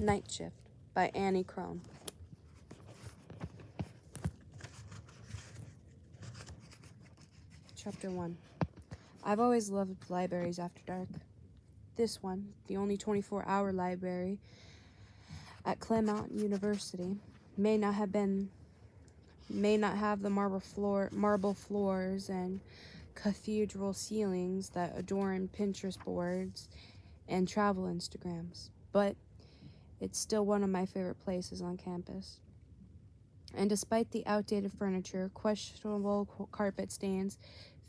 Night Shift by Annie Crone. Chapter 1. I've always loved libraries after dark. This one, the only 24-hour library at Claremont University, may not have the marble floors and cathedral ceilings that adorn Pinterest boards and travel Instagrams, but it's still one of my favorite places on campus. And despite the outdated furniture, questionable carpet stains,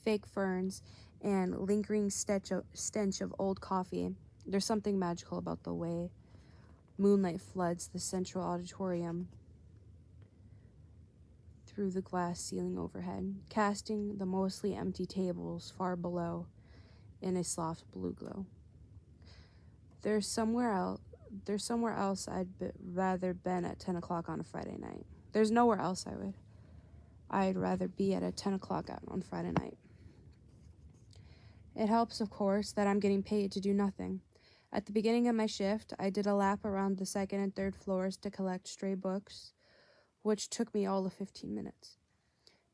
fake ferns, and lingering stench of old coffee, there's something magical about the way moonlight floods the central auditorium through the glass ceiling overhead, casting the mostly empty tables far below in a soft blue glow. There's somewhere else rather been at 10 o'clock on a Friday night. There's nowhere else I'd rather be at 10 o'clock on Friday night. It helps, of course, that I'm getting paid to do nothing. At the beginning of my shift, I did a lap around the second and third floors to collect stray books, which took me all of 15 minutes.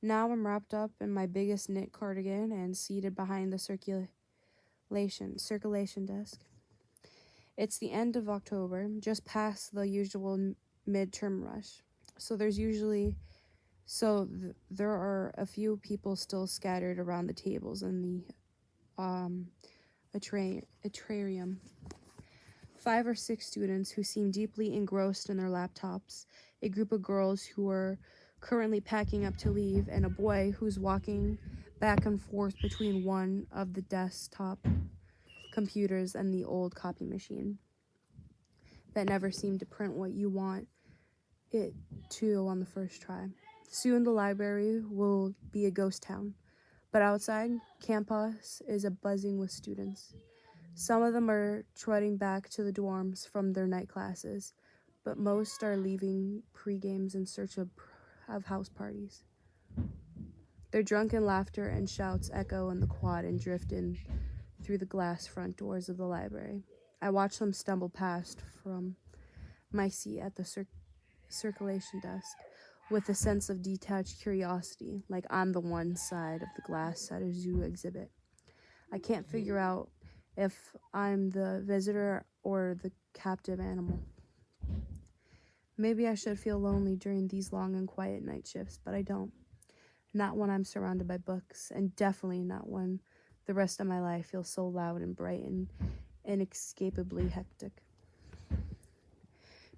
Now I'm wrapped up in my biggest knit cardigan and seated behind the circulation desk. It's the end of October, just past the usual midterm rush. There are a few people still scattered around the tables in the atrium. 5 or 6 students who seem deeply engrossed in their laptops, a group of girls who are currently packing up to leave, and a boy who's walking back and forth between one of the desktop computers and the old copy machine that never seemed to print what you want it to on the first try. Soon the library will be a ghost town, but outside, campus is buzzing with students. Some of them are trotting back to the dorms from their night classes, but most are leaving pre-games in search of house parties. Their drunken laughter and shouts echo in the quad and drift in through the glass front doors of the library. I watch them stumble past from my seat at the circulation desk with a sense of detached curiosity, like I'm the one side of the glass at a zoo exhibit. I can't figure out if I'm the visitor or the captive animal. Maybe I should feel lonely during these long and quiet night shifts, but I don't. Not when I'm surrounded by books, and definitely not when the rest of my life feels so loud and bright and inescapably hectic.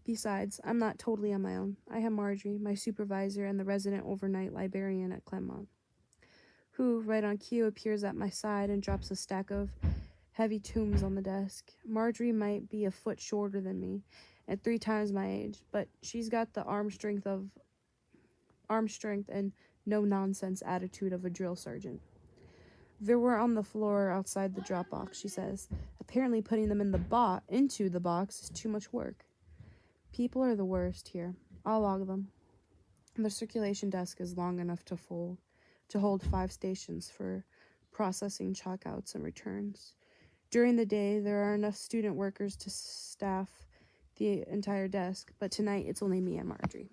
Besides, I'm not totally on my own. I have Marjorie, my supervisor and the resident overnight librarian at Claremont, who, right on cue, appears at my side and drops a stack of heavy tomes on the desk. Marjorie might be a foot shorter than me and 3 times my age, but she's got the arm strength and no-nonsense attitude of a drill sergeant. There were on the floor outside the drop box, she says. Apparently putting them into the box is too much work. People are the worst here. I'll log them. The circulation desk is long enough to hold 5 stations for processing checkouts and returns. During the day, there are enough student workers to staff the entire desk, but tonight it's only me and Marjorie.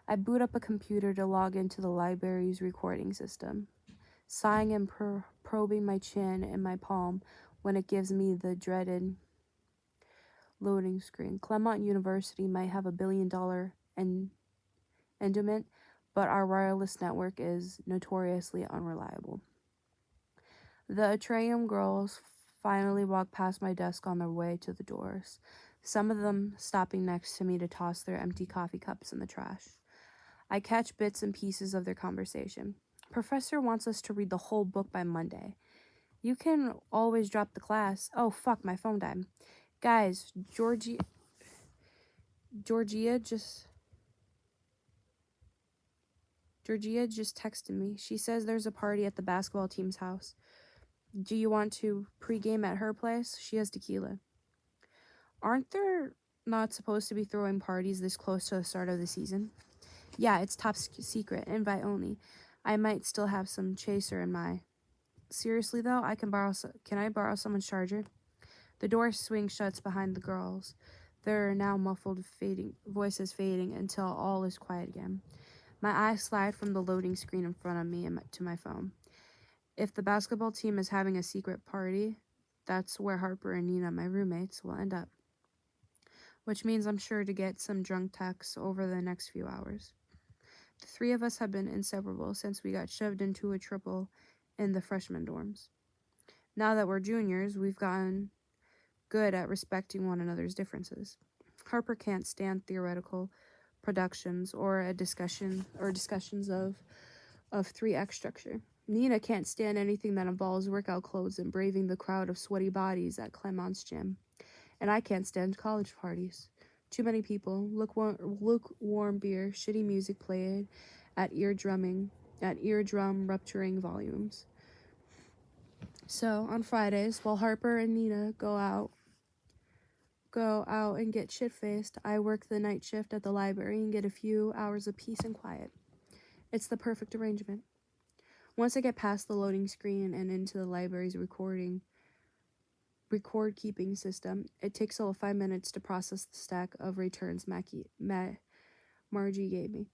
I boot up a computer to log into the library's recording system, sighing and probing my chin and my palm when it gives me the dreaded loading screen. Claremont University might have $1 billion endowment, but our wireless network is notoriously unreliable. The atrium girls finally walk past my desk on their way to the doors, some of them stopping next to me to toss their empty coffee cups in the trash. I catch bits and pieces of their conversation. Professor wants us to read the whole book by Monday. You can always drop the class. Oh, fuck, my phone died. Guys, Georgia just texted me. She says there's a party at the basketball team's house. Do you want to pregame at her place? She has tequila. Aren't there not supposed to be throwing parties this close to the start of the season? Yeah, it's top secret, invite only. I might still have some chaser in my... Seriously though, can I borrow someone's charger? The door swings shut behind the girls, their now muffled voices fading until all is quiet again. My eyes slide from the loading screen in front of me to my phone. If the basketball team is having a secret party, that's where Harper and Nina, my roommates, will end up. Which means I'm sure to get some drunk texts over the next few hours. The three of us have been inseparable since we got shoved into a triple in the freshman dorms. Now that we're juniors, we've gotten good at respecting one another's differences. Harper can't stand theoretical productions or discussions of 3X structure. Nina can't stand anything that involves workout clothes and braving the crowd of sweaty bodies at Clement's gym. And I can't stand college parties. Too many people, lukewarm beer, shitty music played at eardrum rupturing volumes. So on Fridays, while Harper and Nina go out and get shit-faced, I work the night shift at the library and get a few hours of peace and quiet. It's the perfect arrangement. Once I get past the loading screen and into the library's record-keeping system, it takes all 5 minutes to process the stack of returns Margie gave me.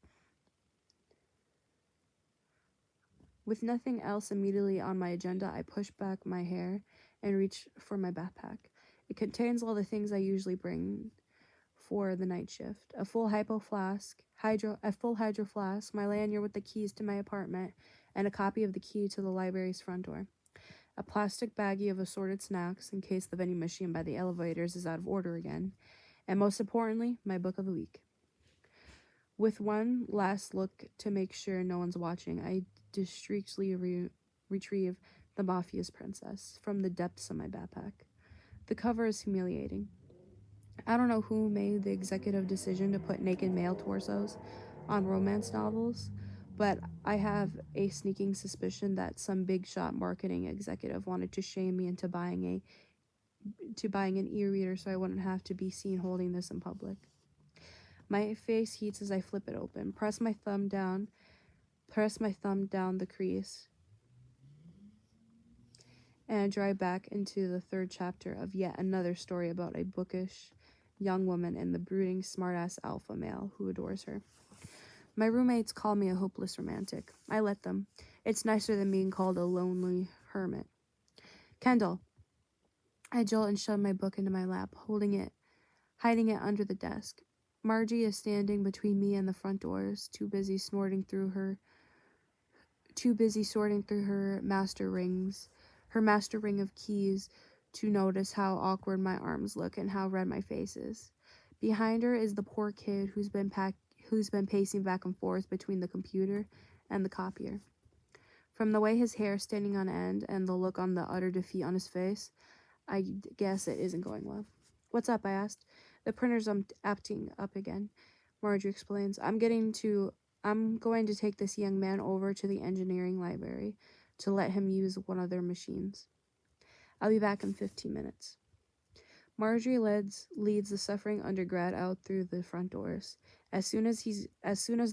With nothing else immediately on my agenda, I push back my hair and reach for my backpack. It contains all the things I usually bring for the night shift: a full hydro flask, my lanyard with the keys to my apartment, and a copy of the key to the library's front door. A plastic baggie of assorted snacks in case the vending machine by the elevators is out of order again, and most importantly, my book of the week. With one last look to make sure no one's watching, I discreetly retrieve The Mafia's Princess from the depths of my backpack. The cover is humiliating. I don't know who made the executive decision to put naked male torsos on romance novels, but I have a sneaking suspicion that some big shot marketing executive wanted to shame me into buying an e-reader so I wouldn't have to be seen holding this in public. My face heats as I flip it open, press my thumb down the crease, and drive back into the third chapter of yet another story about a bookish young woman and the brooding smartass alpha male who adores her. My roommates call me a hopeless romantic. I let them. It's nicer than being called a lonely hermit. Kendall. I jolt and shove my book into my lap, hiding it under the desk. Margie is standing between me and the front doors, too busy sorting through her master ring of keys to notice how awkward my arms look and how red my face is. Behind her is the poor kid who's been pacing back and forth between the computer and the copier. From the way his hair is standing on end and the look on the utter defeat on his face, I guess it isn't going well. What's up? I asked. The printer's acting up again, Marjorie explains. I'm going to take this young man over to the engineering library to let him use one of their machines. I'll be back in 15 minutes. Marjorie leads the suffering undergrad out through the front doors. As soon as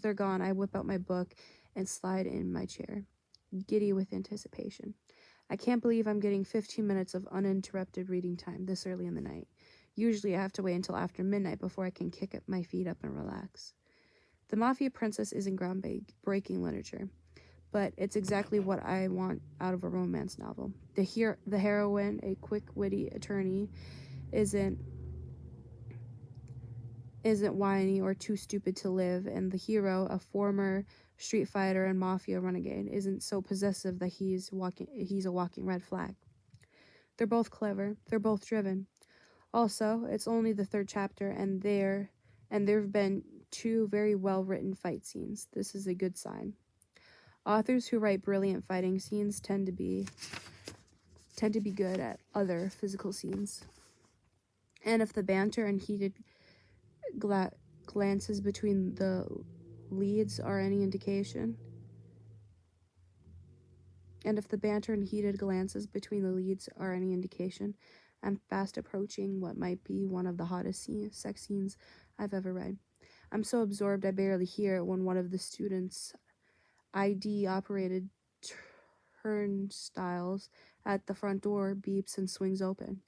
they're gone, I whip out my book and slide in my chair, giddy with anticipation. I can't believe I'm getting 15 minutes of uninterrupted reading time this early in the night. Usually I have to wait until after midnight before I can kick my feet up and relax. The Mafia Princess isn't groundbreaking literature, but it's exactly what I want out of a romance novel. The heroine, a quick, witty attorney, isn't whiny or too stupid to live, and the hero, a former street fighter and mafia renegade, isn't so possessive that he's a walking red flag. They're both clever. They're both driven. Also, it's only the third chapter, and there've been 2 very well-written fight scenes. This is a good sign. Authors who write brilliant fighting scenes tend to be good at other physical scenes. And if the banter and heated glances between the leads are any indication, I'm fast approaching what might be one of the hottest sex scenes I've ever read. I'm so absorbed I barely hear it when one of the students' ID-operated turnstiles at the front door beeps and swings open.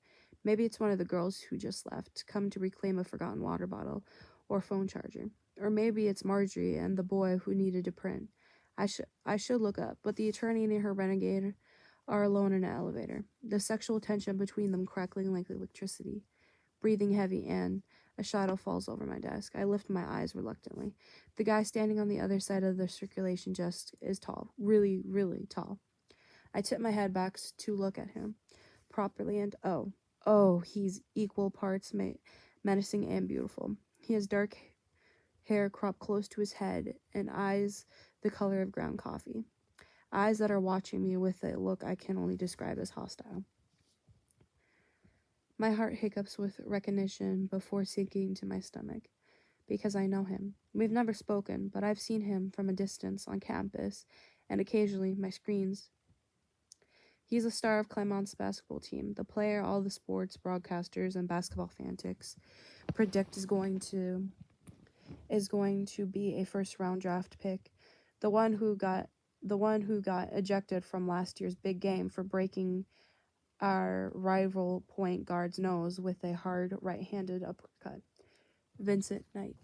Maybe it's one of the girls who just left, come to reclaim a forgotten water bottle or phone charger. Or maybe it's Marjorie and the boy who needed to print. I should look up, but the attorney and her renegade are alone in an elevator, the sexual tension between them crackling like electricity. Breathing heavy, and a shadow falls over my desk. I lift my eyes reluctantly. The guy standing on the other side of the circulation desk is tall, really, really tall. I tip my head back to look at him properly, and he's equal parts menacing and beautiful. He has dark hair cropped close to his head and eyes the color of ground coffee. Eyes that are watching me with a look I can only describe as hostile. My heart hiccups with recognition before sinking to my stomach, because I know him. We've never spoken, but I've seen him from a distance on campus and occasionally my screens. He's a star of Clermont's basketball team, the player all the sports broadcasters and basketball fanatics predict is going to be a first round draft pick, the one who got ejected from last year's big game for breaking our rival point guard's nose with a hard right-handed uppercut. Vincent Knight.